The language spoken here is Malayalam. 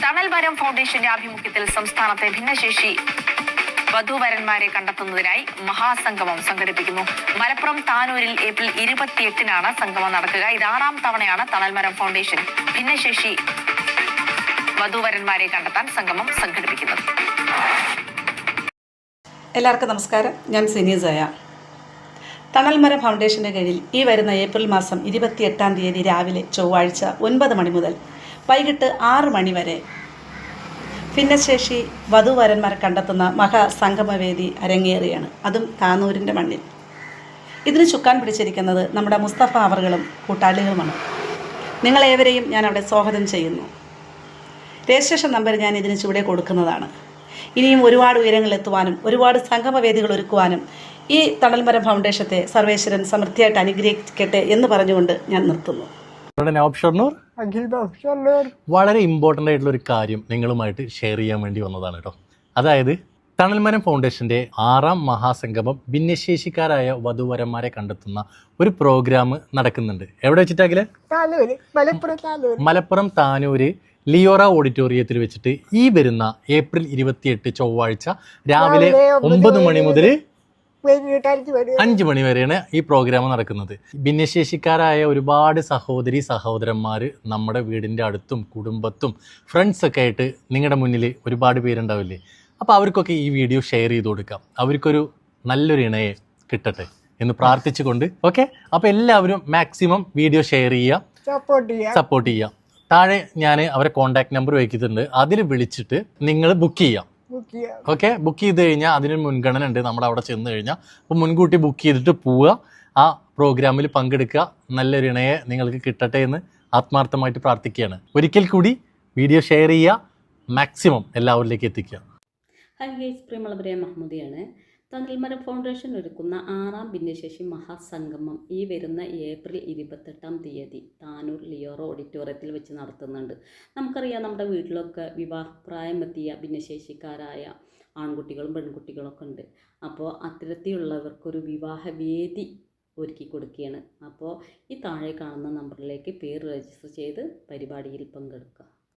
തണൽമരം ഫൗണ്ടേഷന്റെ ആഭിമുഖ്യത്തിൽ സംസ്ഥാനത്തെ ഭിന്നശേഷി വധൂവരന്മാരെ കണ്ടെത്തുന്നതിനായി മഹാസംഗമം സംഘടിപ്പിക്കുന്നു. മലപ്പുറം താനൂരിൽ ഏപ്രിൽ 28-നാണ് സംഗമം നടക്കുക. ഇത് 6ാം തവണയാണ് തണൽമരം ഫൗണ്ടേഷൻ ഭിന്നശേഷി വധൂവരന്മാരെ കണ്ടെത്താൻ സംഗമം സംഘടിപ്പിക്കുന്നത്. എല്ലാവർക്കും നമസ്കാരം. ഞാൻ സിനിസയ. തണൽമരം ഫൗണ്ടേഷൻ്റെ കീഴിൽ ഈ വരുന്ന ഏപ്രിൽ മാസം 28-ാം തീയതി രാവിലെ ചൊവ്വാഴ്ച 9 മണി മുതൽ വൈകിട്ട് 6 മണി വരെ ഭിന്നശേഷി വധൂവരന്മാരെ കണ്ടെത്തുന്ന മഹാസംഗമവേദി അരങ്ങേറുകയാണ്. അതും താനൂരിൻ്റെ മണ്ണിൽ. ഇതിന് ചുക്കാൻ പിടിച്ചിരിക്കുന്നത് നമ്മുടെ മുസ്തഫ അവറുകളും കൂട്ടാളികളുമാണ്. നിങ്ങളേവരെയും ഞാൻ അവിടെ സ്വാഗതം ചെയ്യുന്നു. രജിസ്ട്രേഷൻ നമ്പർ ഞാൻ ഇതിന് ചുവടെ കൊടുക്കുന്നതാണ്. ഇനിയും ഒരുപാട് ഉയരങ്ങളിലെത്തുവാനും ഒരുപാട് സംഗമവേദികൾ ഒരുക്കുവാനും ഈ തണൽമരം ഫൗണ്ടേഷത്തെ സർവേശ്വരൻ സമൃദ്ധിയായിട്ട് അനുഗ്രഹിക്കട്ടെ എന്ന് പറഞ്ഞുകൊണ്ട് ഞാൻ നിർത്തുന്നു. വളരെ ഇമ്പോർട്ടൻ്റ് ആയിട്ടുള്ള ഒരു കാര്യം നിങ്ങളുമായിട്ട് ഷെയർ ചെയ്യാൻ വേണ്ടി വന്നതാണ് കേട്ടോ. അതായത് തണൽമരം ഫൗണ്ടേഷൻ്റെ 6ാം മഹാസംഗമം ഭിന്നശേഷിക്കാരായ വധൂവരന്മാരെ കണ്ടെത്തുന്ന ഒരു പ്രോഗ്രാം നടക്കുന്നുണ്ട്. എവിടെ വെച്ചിട്ടാകില്? മലപ്പുറം താനൂര് ലിയോറ ഓഡിറ്റോറിയത്തിൽ വെച്ചിട്ട് ഈ വരുന്ന ഏപ്രിൽ 28 ചൊവ്വാഴ്ച രാവിലെ 9 മണി മുതൽ 5 മണി വരെയാണ് ഈ പ്രോഗ്രാം നടക്കുന്നത്. ഭിന്നശേഷിക്കാരായ ഒരുപാട് സഹോദരന്മാർ നമ്മുടെ വീടിൻ്റെ അടുത്തും കുടുംബത്തും ഫ്രണ്ട്സൊക്കെ ആയിട്ട് നിങ്ങളുടെ മുന്നിൽ ഒരുപാട് പേരുണ്ടാവില്ലേ. അപ്പോൾ അവർക്കൊക്കെ ഈ വീഡിയോ ഷെയർ ചെയ്ത് കൊടുക്കാം. അവർക്കൊരു നല്ലൊരു ഇണയെ കിട്ടട്ടെ എന്ന് പ്രാർത്ഥിച്ചുകൊണ്ട് ഓക്കെ. അപ്പോൾ എല്ലാവരും മാക്സിമം വീഡിയോ ഷെയർ ചെയ്യുക, സപ്പോർട്ട് ചെയ്യുക. താഴെ ഞാൻ അവരെ കോൺടാക്ട് നമ്പർ വയ്ക്കുന്നുണ്ട്. അതിൽ വിളിച്ചിട്ട് നിങ്ങൾ ബുക്ക് ചെയ്യാം. ഓക്കെ, ബുക്ക് ചെയ്ത് കഴിഞ്ഞാൽ അതിനൊരു മുൻഗണന ഉണ്ട്. നമ്മുടെ അവിടെ ചെന്ന് കഴിഞ്ഞാൽ അപ്പോൾ മുൻകൂട്ടി ബുക്ക് ചെയ്തിട്ട് പോവുക, ആ പ്രോഗ്രാമിൽ പങ്കെടുക്കുക. നല്ലൊരു ഇണയെ നിങ്ങൾക്ക് കിട്ടട്ടെ എന്ന് ആത്മാർത്ഥമായിട്ട് പ്രാർത്ഥിക്കുകയാണ്. ഒരിക്കൽ കൂടി വീഡിയോ ഷെയർ ചെയ്യുക, മാക്സിമം എല്ലാവരിലേക്ക് എത്തിക്കുക. ഹായ് ഗൈസ്, പ്രിയമുള്ളവരെ മഹ്മൂദിയാണ്. തണൽമരം ഫൗണ്ടേഷൻ ഒരുക്കുന്ന 6ാം ഭിന്നശേഷി മഹാസംഗമം ഈ വരുന്ന ഏപ്രിൽ 28-ാം തീയതി താനൂർ ലിയോറ ഓഡിറ്റോറിയത്തിൽ വെച്ച് നടത്തുന്നുണ്ട്. നമുക്കറിയാം, നമ്മുടെ വീട്ടിലൊക്കെ വിവാഹപ്രായം എത്തിയ ഭിന്നശേഷിക്കാരായ ആൺകുട്ടികളും പെൺകുട്ടികളൊക്കെ ഉണ്ട്. അപ്പോൾ അത്തരത്തിലുള്ളവർക്കൊരു വിവാഹവേദി ഒരുക്കി കൊടുക്കുകയാണ്. അപ്പോൾ ഈ താഴെ കാണുന്ന നമ്പറിലേക്ക് പേര് രജിസ്റ്റർ ചെയ്ത് പരിപാടിയിൽ പങ്കെടുക്കുക.